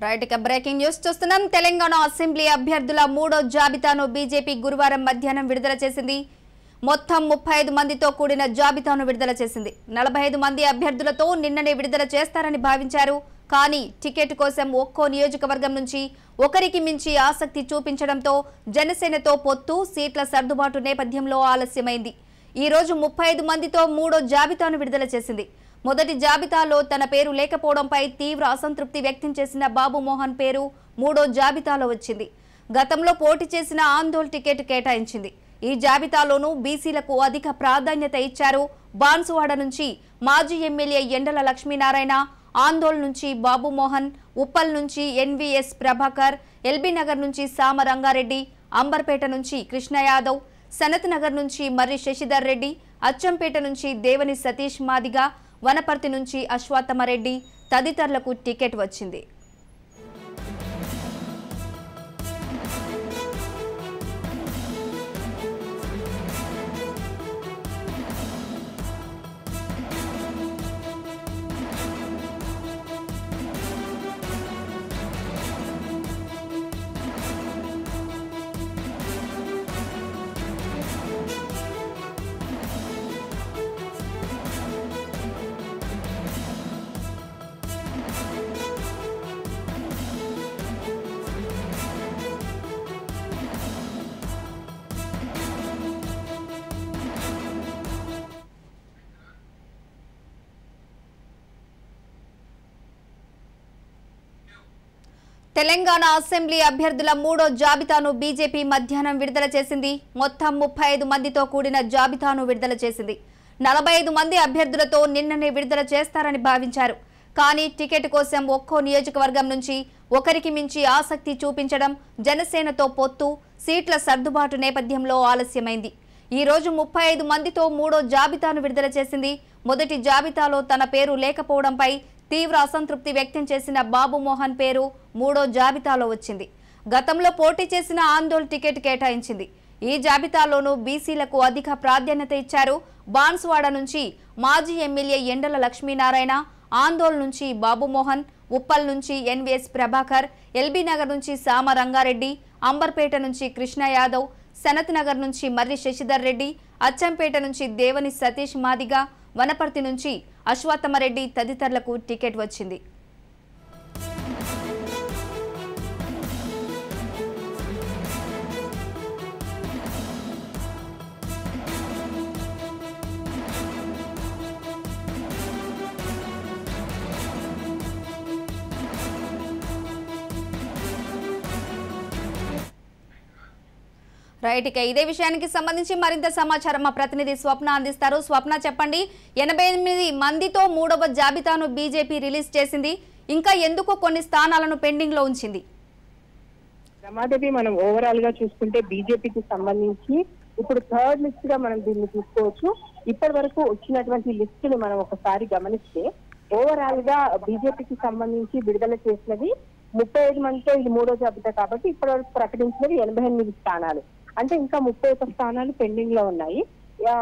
Right ఇక breaking news చూస్తున్నాం. Telangana assembly అభ్యర్థుల మూడో జాబితాను బీజేపీ గురువారం మధ్యాహ్నం విడుదల చేసింది. మొత్తం 35 మందితో కూడిన జాబితాను విడుదల చేసింది. 45 మంది అభ్యర్థులతో నిన్ననే విడుదల చేస్తారని భావించారు. కానీ టికెట్ కోసం ఒక్కో నియోజకవర్గం నుంచి ఒకరికి మించి ఆసక్తి చూపించడంతో జనసేనతో పొత్తు, సీట్ల సర్దుబాటు నేపథ్యంలో ఆలస్యమైంది. ఈ రోజు 35 మందితో మూడో జాబితాను విడుదల చేసింది. మొదటి జాబితాలో తన పేరు లేకపోవడంపై తీవ్ర అసంతృప్తి వ్యక్తం చేసిన బాబు మోహన్ పేరు మూడో జాబితాలో వచ్చింది. గతంలో పోటీ చేసిన ఆందోళ్ టికెట్ కేటాయించింది. ఈ జాబితాలోనూ బీసీలకు అధిక ప్రాధాన్యత ఇచ్చారు. బాన్సువాడ నుంచి మాజీ ఎమ్మెల్యే ఎండల లక్ష్మీనారాయణ, ఆందోళ్ నుంచి బాబు మోహన్, ఉప్పల్ నుంచి ఎన్వీఎస్ ప్రభాకర్, ఎల్బీ నగర్ నుంచి సామ రంగారెడ్డి, అంబర్పేట నుంచి కృష్ణ యాదవ్, సనత్ నగర్ నుంచి మర్రి శశిధర్ రెడ్డి, అచ్చంపేట నుంచి దేవని సతీష్ మాదిగా, వనపర్తి నుంచి అశ్వాత్థమరెడ్డి తదితరులకు టికెట్ వచ్చింది. తెలంగాణ అసెంబ్లీ అభ్యర్థుల మూడో జాబితాను బీజేపీ మధ్యాహ్నం విడుదల చేసింది. మొత్తం 35 మందితో కూడిన జాబితాను విడుదల చేసింది. 45 మంది అభ్యర్థులతో నిన్ననే విడుదల చేస్తారని భావించారు. కానీ టికెట్ కోసం ఒక్కో నియోజకవర్గం నుంచి ఒకరికి మించి ఆసక్తి చూపించడం, జనసేనతో పొత్తు, సీట్ల సర్దుబాటు నేపథ్యంలో ఆలస్యమైంది. ఈ రోజు 35 మందితో మూడో జాబితాను విడుదల చేసింది. మొదటి జాబితాలో తన పేరు లేకపోవడంపై తీవ్ర అసంతృప్తి వ్యక్తం చేసిన బాబు మోహన్ పేరు మూడో జాబితాలో వచ్చింది. గతంలో పోటీ చేసిన ఆందోళ్ టికెట్ కేటాయించింది. ఈ జాబితాలోనూ బీసీలకు అధిక ప్రాధాన్యత ఇచ్చారు. బాన్సువాడ నుంచి మాజీ ఎమ్మెల్యే ఎండల లక్ష్మీనారాయణ, ఆందోళ్ నుంచి బాబు మోహన్, ఉప్పల్ నుంచి ఎన్వీఎస్ ప్రభాకర్, ఎల్బీ నగర్ నుంచి సామ రంగారెడ్డి, అంబర్పేట నుంచి కృష్ణ యాదవ్, సనత్ నగర్ నుంచి మర్రి శశిధర్ రెడ్డి, అచ్చంపేట నుంచి దేవని సతీష్ మాదిగా, వనపర్తి నుంచి అశ్వాత్థమరెడ్డి తదితరులకు టికెట్ వచ్చింది. రైట్ ఇక ఇదే విషయానికి సంబంధించి మరింత సమాచారం మా ప్రతినిధి స్వప్న అందిస్తారు. స్వప్న చెప్పండి, 88 మందితో మూడవ జాబితాను బీజేపీ రిలీజ్ చేసింది. ఇంకా ఎందుకు కొన్ని స్థానాలను పెండింగ్ లో ఉంచింది? రమాదేవి, మనం ఓవరాల్ గా చూసుకుంటే బీజేపీకి సంబంధించి ఇప్పుడు థర్డ్ లిస్ట్ గా మనం దీన్ని చూసుకోవచ్చు. ఇప్పటి వరకు వచ్చినటువంటి లిస్ట్ ని మనం ఒకసారి గమనిస్తే ఓవరాల్ గా బీజేపీకి సంబంధించి విడుదల చేసినది 35 మందితో ఇది మూడో జాబితా కాబట్టి ఇప్పటి వరకు ప్రకటించినది 88 స్థానాలు. అంటే ఇంకా 31 స్థానాలు పెండింగ్ లో ఉన్నాయి.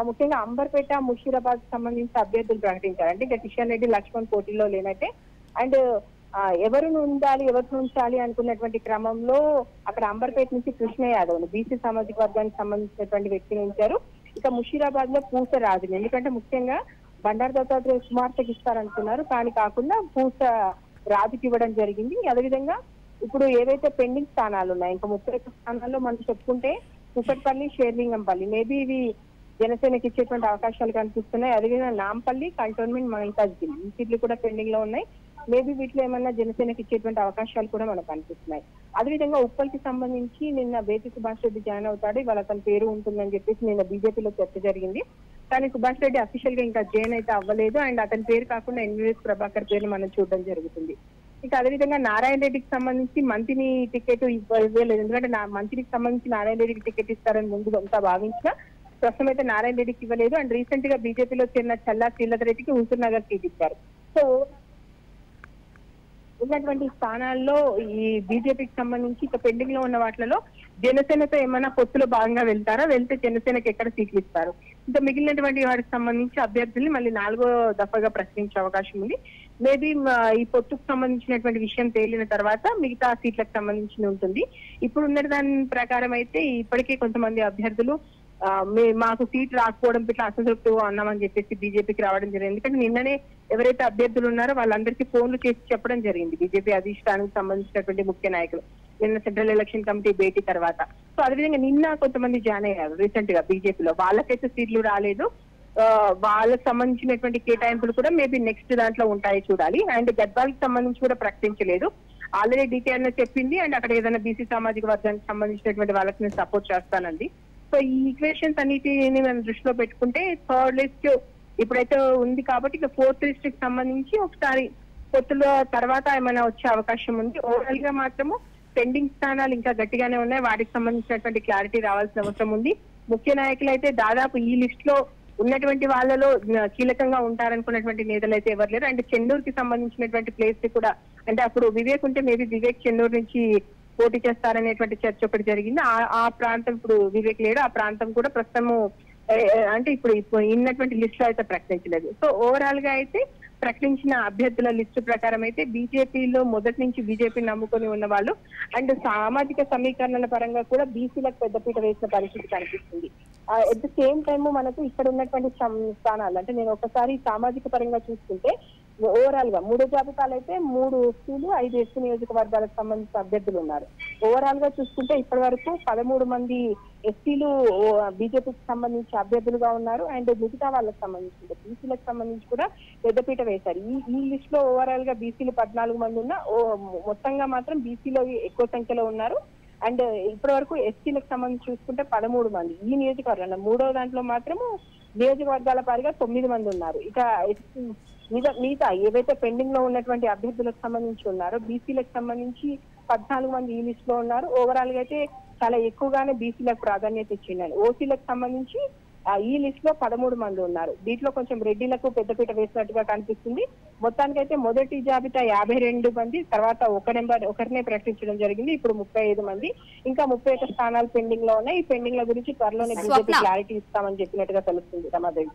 ముఖ్యంగా అంబర్పేట, ముషీరాబాద్ సంబంధించి అభ్యర్థులు ప్రకటించారు. అంటే ఇక కిషన్ రెడ్డి, లక్ష్మణ్ పోటీలో లేనట్టే. అండ్ ఎవరిని ఉండాలి, ఎవరిని ఉంచాలి అనుకున్నటువంటి క్రమంలో అక్కడ అంబర్పేట నుంచి కృష్ణ యాదవ్ బీసీ సామాజిక వర్గానికి సంబంధించినటువంటి వ్యక్తిని ఉంచారు. ఇక ముషీరాబాద్ లో పూస రాజుని, ఎందుకంటే ముఖ్యంగా బండారు దత్తాత్రేయ కుమార్తెకి ఇస్తారనుకున్నారు, కానీ కాకుండా పూస రాజుకి ఇవ్వడం జరిగింది. అదేవిధంగా ఇప్పుడు ఏవైతే పెండింగ్ స్థానాలు ఉన్నాయి, ఇంకా 31 స్థానాల్లో మనం చెప్పుకుంటే కుకట్పల్లి, షేర్లింగంపల్లి మేబీ ఇవి జనసేనకి ఇచ్చేటువంటి అవకాశాలు కనిపిస్తున్నాయి. అదేవిధంగా నాంపల్లి, కంటోన్మెంట్, మహితాజ్గిరి ఈ సీట్లు కూడా పెండింగ్ లో ఉన్నాయి. మేబీ వీటిలో ఏమన్నా జనసేనకి ఇచ్చేటువంటి అవకాశాలు కూడా మనకు కనిపిస్తున్నాయి. అదేవిధంగా ఉప్పల్కి సంబంధించి నిన్న బేతి సుభాష్ రెడ్డి జాయిన్ అవుతాడు, ఇవాళ అతని పేరు ఉంటుందని చెప్పేసి నిన్న బీజేపీలో చర్చ జరిగింది. కానీ సుభాష్ రెడ్డి అఫీషియల్ గా ఇంకా జాయిన్ అయితే అవ్వలేదు. అండ్ అతని పేరు కాకుండా ఎన్వీఎస్ ప్రభాకర్ పేరుని మనం చూడడం జరుగుతుంది. ఇక అదేవిధంగా నారాయణ రెడ్డికి సంబంధించి మంత్రిని టికెట్ ఇవ్వలేదు. ఎందుకంటే మంత్రికి సంబంధించి నారాయణ రెడ్డికి టికెట్ ఇస్తారని ముందు అంతా భావించిన ప్రస్తుతం అయితే నారాయణ రెడ్డికి ఇవ్వలేదు. అండ్ రీసెంట్ గా బీజేపీలో చేరిన చల్లా శ్రీలత రెడ్డికి హుజూర్ నగర్ సీట్ ఇచ్చారు. సో ఉన్నటువంటి స్థానాల్లో ఈ బీజేపీకి సంబంధించి ఇక పెండింగ్ లో ఉన్న వాటిలో జనసేనతో ఏమైనా పొత్తులో భాగంగా వెళ్తారా, వెళ్తే జనసేనకి ఎక్కడ సీట్లు ఇస్తారు, ఇంకా మిగిలినటువంటి వాటికి సంబంధించి అభ్యర్థుల్ని మళ్ళీ 4వ దఫాగా ప్రశ్నించే అవకాశం ఉంది. మేబీ ఈ పొత్తుకు సంబంధించినటువంటి విషయం తేలిన తర్వాత మిగతా సీట్లకు సంబంధించి ఉంటుంది. ఇప్పుడు ఉన్న దాని ప్రకారం అయితే ఇప్పటికే కొంతమంది అభ్యర్థులు మాకు సీట్ రాకపోవడం ఇట్లా అసంతృప్తిగా ఉన్నామని చెప్పేసి బీజేపీకి రావడం జరిగింది. ఎందుకంటే నిన్ననే ఎవరైతే అభ్యర్థులు ఉన్నారో వాళ్ళందరికీ ఫోన్లు చేసి చెప్పడం జరిగింది బీజేపీ అధిష్టానానికి సంబంధించినటువంటి ముఖ్య నాయకులు నిన్న సెంట్రల్ ఎలక్షన్ కమిటీ భేటీ తర్వాత. సో అదేవిధంగా నిన్న కొంతమంది జాయిన్ అయ్యారు రీసెంట్ గా బీజేపీలో, వాళ్ళకైతే సీట్లు రాలేదు. వాళ్ళకి సంబంధించినటువంటి కేటాయింపులు కూడా మేబీ నెక్స్ట్ దాంట్లో ఉంటాయి చూడాలి. అండ్ గద్వాల్కి సంబంధించి కూడా ప్రకటించలేదు. ఆల్రెడీ డీకేఆర్ చెప్పింది అండ్ అక్కడ ఏదైనా బీసీ సామాజిక వర్గానికి సంబంధించినటువంటి వాళ్ళకి నేను సపోర్ట్ చేస్తానండి. సో ఈ ఈక్వేషన్స్ అన్నిటిని మనం దృష్టిలో పెట్టుకుంటే థర్డ్ లిస్ట్ ఇప్పుడైతే ఉంది కాబట్టి ఇక ఫోర్త్ లిస్ట్ కి సంబంధించి ఒకసారి పొత్తుల తర్వాత ఏమైనా వచ్చే అవకాశం ఉంది. ఓవరాల్ గా మాత్రము పెండింగ్ స్థానాలు ఇంకా గట్టిగానే ఉన్నాయి. వాటికి సంబంధించినటువంటి క్లారిటీ రావాల్సిన అవసరం ఉంది. ముఖ్య నాయకులు అయితే దాదాపు ఈ లిస్ట్ లో ఉన్నటువంటి వాళ్ళలో కీలకంగా ఉంటారనుకున్నటువంటి నేతలు అయితే ఎవరు లేరు. అండ్ చెన్నూరుకి సంబంధించినటువంటి ప్లేస్ కూడా అంటే అప్పుడు వివేక్ ఉంటే మేబీ వివేక్ చెన్నూరు నుంచి పోటీ చేస్తారనేటువంటి చర్చ ఒకటి జరిగింది. ఆ ప్రాంతం ఇప్పుడు వివేక్ లేడు. ఆ ప్రాంతం కూడా ప్రస్తుతము అంటే ఇప్పుడు ఉన్నటువంటి లిస్ట్ లో అయితే ప్రకటించలేదు. సో ఓవరాల్ గా అయితే ప్రకటించిన అభ్యర్థుల లిస్టు ప్రకారం అయితే బీజేపీలో మొదటి నుంచి బీజేపీ నమ్ముకొని ఉన్న వాళ్ళు అండ్ సామాజిక సమీకరణల పరంగా కూడా బీసీలకు పెద్దపీట వేసిన పరిస్థితి కనిపిస్తుంది. ఎట్ ద సేమ్ టైమ్ మనకు ఇక్కడ ఉన్నటువంటి స్థానాలు అంటే నేను ఒకసారి సామాజిక పరంగా చూసుకుంటే ఓవరాల్ గా 3 జాబితాలు అయితే 3 ఎస్సీలు 5 ఎస్సీ నియోజకవర్గాలకు సంబంధించిన అభ్యర్థులు ఉన్నారు. ఓవరాల్ గా చూసుకుంటే ఇప్పటి వరకు 13 మంది ఎస్సీలు బీజేపీకి సంబంధించి అభ్యర్థులుగా ఉన్నారు. అండ్ మిగతా వాళ్ళకి సంబంధించి బీసీలకు సంబంధించి కూడా పెద్దపీట వేశారు. ఈ లిస్ట్ లో ఓవరాల్ గా బీసీలు 14 మంది ఉన్నా మొత్తంగా మాత్రం బీసీలో ఎక్కువ సంఖ్యలో ఉన్నారు. అండ్ ఇప్పటి వరకు ఎస్సీలకు సంబంధించి చూసుకుంటే 13 మంది ఈ నియోజకవర్గంలో, 3వ దాంట్లో మాత్రము నియోజకవర్గాల పారిగా 9 మంది ఉన్నారు. ఇక మిగతా ఏవైతే పెండింగ్ లో ఉన్నటువంటి అభ్యర్థులకు సంబంధించి ఉన్నారో బీసీలకు సంబంధించి 14 మంది ఈ లిస్ట్ లో ఉన్నారు. ఓవరాల్ గా అయితే చాలా ఎక్కువగానే బీసీలకు ప్రాధాన్యత ఇచ్చిందండి. ఓసీలకు సంబంధించి ఈ లిస్ట్ లో 13 మంది ఉన్నారు. దీంట్లో కొంచెం రెడ్డిలకు పెద్దపీట వేసినట్టుగా కనిపిస్తుంది. మొత్తానికైతే మొదటి జాబితా 52 మంది, తర్వాత ఒకరినే ప్రకటించడం జరిగింది. ఇప్పుడు 35 మంది, ఇంకా 31 స్థానాలు పెండింగ్ లో ఉన్నాయి. ఈ పెండింగ్ ల గురించి త్వరలోనే బీజేపీ క్లారిటీ ఇస్తామని చెప్పినట్టుగా తెలుస్తుంది. రమాదేవి,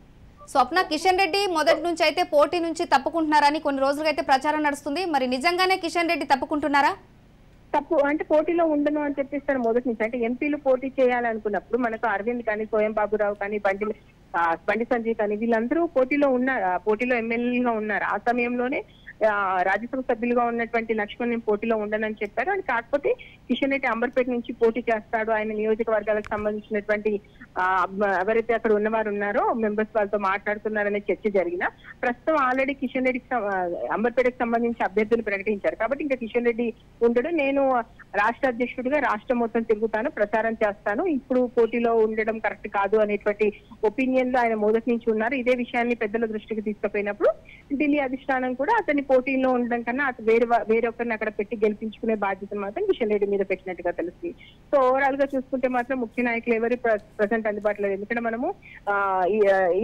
స్వప్న, కిషన్ రెడ్డి మొదటి నుంచి అయితే పోటీ నుంచి తప్పుకుంటున్నారని కొన్ని రోజులుగా అయితే ప్రచారం నడుస్తుంది. మరి నిజంగానే కిషన్ రెడ్డి తప్పుకుంటున్నారా? తప్పు అంటే పోటీలో ఉండను అని చెప్పేస్తారు మొదటి నుంచి. అంటే ఎంపీలు పోటీ చేయాలనుకున్నప్పుడు మనకు అరవింద్ కానీ, సోయం బాబురావు కానీ, బండి సంజయ్ కానీ వీళ్ళందరూ పోటీలో ఉన్నారు, పోటీలో ఎమ్మెల్యేగా ఉన్నారు. ఆ సమయంలోనే రాజ్యసభ సభ్యులుగా ఉన్నటువంటి లక్ష్మణ్ నేను పోటీలో ఉండనని చెప్పారు. అని కాకపోతే కిషన్ రెడ్డి అంబర్పేట నుంచి పోటీ చేస్తాడు, ఆయన నియోజకవర్గాలకు సంబంధించినటువంటి ఎవరైతే అక్కడ ఉన్నవారు ఉన్నారో మెంబర్స్ వాళ్ళతో మాట్లాడుతున్నారనే చర్చ జరిగిన ప్రస్తుతం ఆల్రెడీ కిషన్ రెడ్డికి అంబర్పేటకు సంబంధించి అభ్యర్థులు ప్రకటించారు. కాబట్టి ఇంకా కిషన్ రెడ్డి ఉండడు, నేను రాష్ట్ర అధ్యక్షుడిగా రాష్ట్రం మొత్తం తిరుగుతాను, ప్రచారం చేస్తాను, ఇప్పుడు పోటీలో ఉండడం కరెక్ట్ కాదు అనేటువంటి ఒపీనియన్ లో ఆయన మొదటి నుంచి ఉన్నారు. ఇదే విషయాన్ని పెద్దల దృష్టికి తీసుకుపోయినప్పుడు ఢిల్లీ అధిష్టానం కూడా అతని పోటీలో ఉండడం కన్నా అతను వేరొకరిని అక్కడ పెట్టి గెలిపించుకునే బాధ్యత మాత్రం కిషన్ రెడ్డి మీద పెట్టినట్టుగా తెలుస్తుంది. సో ఓవరాల్ గా చూసుకుంటే మాత్రం ముఖ్య నాయకులు ఎవరు ప్రజెంట్ అందుబాటులో లేదు. ఎందుకంటే మనము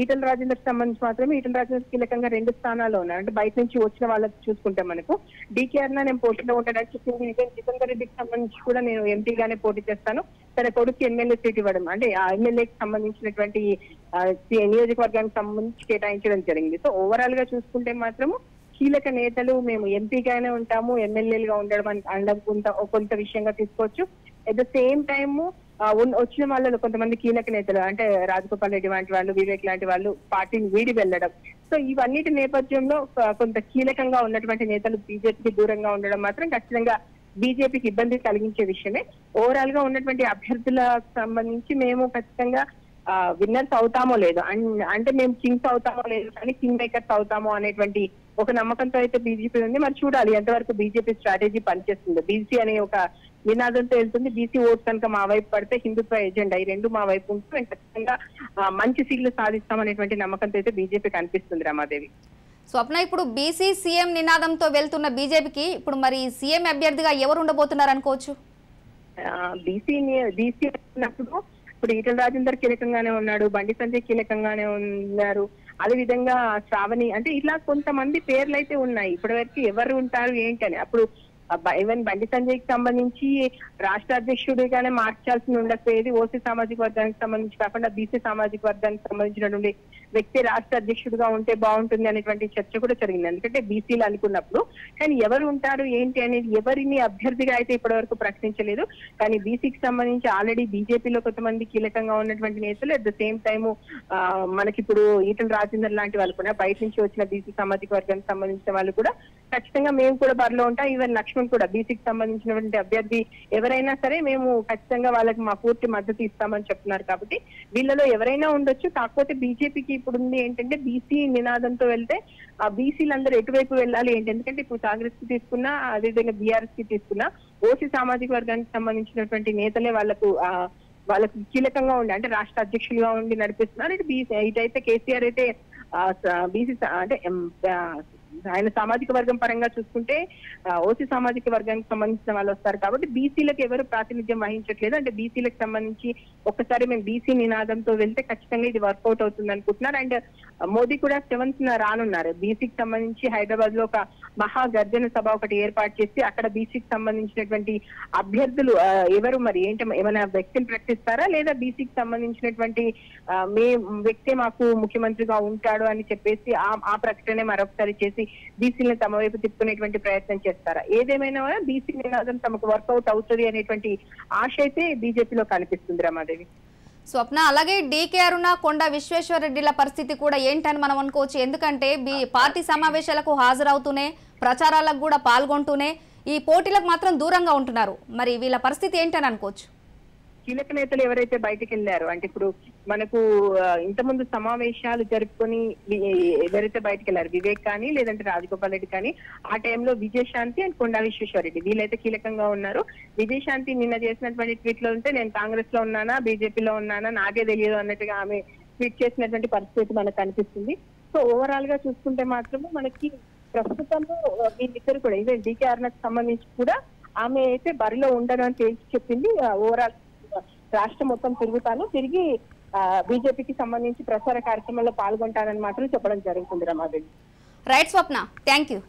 ఈటల రాజేందర్ సంబంధించి మాత్రమే ఈటల రాజేందర్ కీలకంగా 2 స్థానాల్లో ఉన్నారు. అంటే బయట నుంచి వచ్చిన వాళ్ళకి చూసుకుంటే మనకు డీకేఆర్ నేను పోటీలో ఉంటానని చెప్పింది. జితేందర్ రెడ్డికి సంబంధించి కూడా నేను ఎంపీగానే పోటీ చేస్తాను, తన కొడుకు ఎమ్మెల్యే సీట్ ఇవ్వడం అంటే ఆ ఎమ్మెల్యేకి సంబంధించినటువంటి నియోజకవర్గానికి సంబంధించి కేటాయించడం జరిగింది. సో ఓవరాల్ గా చూసుకుంటే మాత్రము కీలక నేతలు మేము ఎంపీగానే ఉంటాము, ఎమ్మెల్యేలుగా ఉండడం అనడం కొంత విషయంగా తీసుకోవచ్చు. అట్ ద సేమ్ టైమ్ వచ్చిన వాళ్ళలో కొంతమంది కీలక నేతలు అంటే రాజగోపాల్ రెడ్డి లాంటి వాళ్ళు, వివేక్ లాంటి వాళ్ళు పార్టీని వీడి వెళ్ళడం. సో ఇవన్నిటి నేపథ్యంలో కొంత కీలకంగా ఉన్నటువంటి నేతలు బీజేపీకి దూరంగా ఉండడం మాత్రం ఖచ్చితంగా బీజేపీకి ఇబ్బంది కలిగించే విషయమే. ఓవరాల్ గా ఉన్నటువంటి అభ్యర్థులకు సంబంధించి మేము ఖచ్చితంగా విన్నర్స్ అవుతామో లేదు అంటే మేము కింగ్స్ అవుతామో లేదు కానీ కింగ్ మేకర్స్ అవుతామో అనేటువంటి ఒక నమ్మకంతో అయితే బీజేపీ ఉంది. మరి చూడాలి ఎంతవరకు బీజేపీ స్ట్రాటజీ పనిచేస్తుందో. బీసీ అనే ఒక నినాదంతో వెళ్తుంది. బీసీ ఓట్స్ కనుక మా వైపు పడితే హిందుత్వ ఎజెండా ఈ 2 మా వైపు ఉంటూ ఖచ్చితంగా మంచి సీట్లు సాధిస్తామనేటువంటి నమ్మకంతో అయితే బీజేపీ కనిపిస్తుంది. రమాదేవి, స్వప్న, ఇప్పుడు బీసీ సీఎం నినాదంతో వెళ్తున్న బీజేపీకి ఇప్పుడు మరి సీఎం అభ్యర్థిగా ఎవరు ఉండబోతున్నారు అనుకోవచ్చు? బీసీ ఉన్నప్పుడు ఇప్పుడు ఈటల రాజేందర్ కీలకంగానే ఉన్నాడు, బండి సంజయ్ కీలకంగానే ఉన్నారు, అదే విధంగా శ్రావణి అంటే ఇట్లా కొంతమంది పేర్లు అయితే ఉన్నాయి. ఇప్పటి వరకు ఎవరు ఉంటారు ఏంటని అప్పుడు ఈవెన్ బండి సంజయ్కి సంబంధించి రాష్ట్ర అధ్యక్షుడిగానే మార్చాల్సి ఉండకపోయేది. ఓసీ సామాజిక వర్గానికి సంబంధించి కాకుండా బీసీ సామాజిక వర్గానికి సంబంధించినటువంటి వ్యక్తి రాష్ట్ర అధ్యక్షుడిగా ఉంటే బాగుంటుంది అనేటువంటి చర్చ కూడా జరిగింది. ఎందుకంటే బీసీలు అనుకున్నప్పుడు, కానీ ఎవరు ఉంటారు ఏంటి అనేది ఎవరిని అభ్యర్థిగా అయితే ఇప్పటి వరకు ప్రకటించలేదు. కానీ బీసీకి సంబంధించి ఆల్రెడీ బీజేపీలో కొంతమంది కీలకంగా ఉన్నటువంటి నేతలు, అట్ ద సేమ్ టైమ్ మనకిప్పుడు ఈటల రాజేందర్ లాంటి వాళ్ళు కూడా, బయట నుంచి వచ్చిన బీసీ సామాజిక వర్గానికి సంబంధించిన వాళ్ళు కూడా ఖచ్చితంగా మేము కూడా బరిలో ఉంటాం. ఈవెన్ లక్ష్మణ్ కూడా బీసీకి సంబంధించినటువంటి అభ్యర్థి ఎవరైనా సరే మేము ఖచ్చితంగా వాళ్ళకి మా పూర్తి మద్దతు ఇస్తామని చెప్తున్నారు. కాబట్టి వీళ్ళలో ఎవరైనా ఉండొచ్చు. కాకపోతే బీజేపీకి ఇప్పుడు ఉంది ఏంటంటే బీసీ నినాదంతో వెళ్తే ఆ బీసీలందరూ ఎటువైపు వెళ్ళాలి ఏంటి, ఎందుకంటే ఇప్పుడు కాంగ్రెస్ కి తీసుకున్నా, అదేవిధంగా బీఆర్ఎస్ కి తీసుకున్నా ఓసీ సామాజిక వర్గానికి సంబంధించినటువంటి నేతలే వాళ్ళకు కీలకంగా ఉండి, అంటే రాష్ట్ర అధ్యక్షులుగా ఉండి నడిపిస్తున్నారు. ఇటైతే కేసీఆర్ అయితే బీసీ అంటే ఆయన సామాజిక వర్గం పరంగా చూసుకుంటే ఓసీ సామాజిక వర్గానికి సంబంధించిన వాళ్ళు వస్తారు. కాబట్టి బీసీలకు ఎవరు ప్రాతినిధ్యం వహించట్లేదు. అంటే బీసీలకు సంబంధించి ఒక్కసారి మేము బీసీ నినాదంతో వెళ్తే ఖచ్చితంగా ఇది వర్కౌట్ అవుతుంది అనుకుంటున్నారు. అండ్ మోదీ కూడా 7th రానున్నారు. బీసీకి సంబంధించి హైదరాబాద్ లో ఒక మహా గర్జన సభ ఒకటి ఏర్పాటు చేసి అక్కడ బీసీకి సంబంధించినటువంటి అభ్యర్థులు ఎవరు మరి ఏంటి, ఏమైనా వ్యక్తిని ప్రకటిస్తారా లేదా బీసీకి సంబంధించినటువంటి మే వ్యక్తే మాకు ముఖ్యమంత్రిగా ఉంటాడు అని చెప్పేసి ఆ ప్రకటన మరొకసారి చేసి బీసీలను తమ వైపు తిప్పుకునేటువంటి ప్రయత్నం చేస్తారా? ఏదేమైనా బీసీ నినాదం తమకు వర్కౌట్ అవుతుంది అనేటువంటి ఆశ అయితే బీజేపీలో కనిపిస్తుంది. రమాదేవి, స్వప్న, అలాగే డీకే అరుణ, కొండా విశ్వేశ్వరరెడ్డిల పరిస్థితి కూడా ఏంటని మనం అనుకోవచ్చు. ఎందుకంటే పార్టీ సమావేశాలకు హాజరవుతూనే, ప్రచారాలకు కూడా పాల్గొంటూనే ఈ పోటీలకు మాత్రం దూరంగా ఉంటున్నారు. మరి వీళ్ళ పరిస్థితి ఏంటని అనుకోవచ్చు? కీలక నేతలు ఎవరైతే బయటకు వెళ్ళారో, అంటే ఇప్పుడు మనకు ఇంతకుముందు సమావేశాలు జరుపుకొని ఎవరైతే బయటకు వెళ్ళారు, వివేక్ కానీ లేదంటే రాజగోపాల్ రెడ్డి కానీ, ఆ టైంలో విజయశాంతి అండ్ కొండా విశ్వేశ్వరరెడ్డి వీళ్ళైతే కీలకంగా ఉన్నారు. విజయశాంతి నిన్న చేసినటువంటి ట్వీట్ లో ఉంటే నేను కాంగ్రెస్ లో ఉన్నానా బీజేపీలో ఉన్నానా నాకే తెలియదు అన్నట్టుగా ఆమె ట్వీట్ చేసినటువంటి పరిస్థితి మనకు కనిపిస్తుంది. సో ఓవరాల్ గా చూసుకుంటే మాత్రము మనకి ప్రస్తుతము వీళ్ళిద్దరు కూడా, ఇదే డీకే అరుణకు సంబంధించి కూడా ఆమె అయితే బరిలో ఉండను అని తేల్చి చెప్పింది. ఓవరాల్ రాష్ట్రం మొత్తం తిరిగి బీజేపీకి సంబంధించి ప్రచార కార్యక్రమంలో పాల్గొంటానని మాత్రం చెప్పడం జరుగుతుంది. Ramadevi, right Swapna, thank you.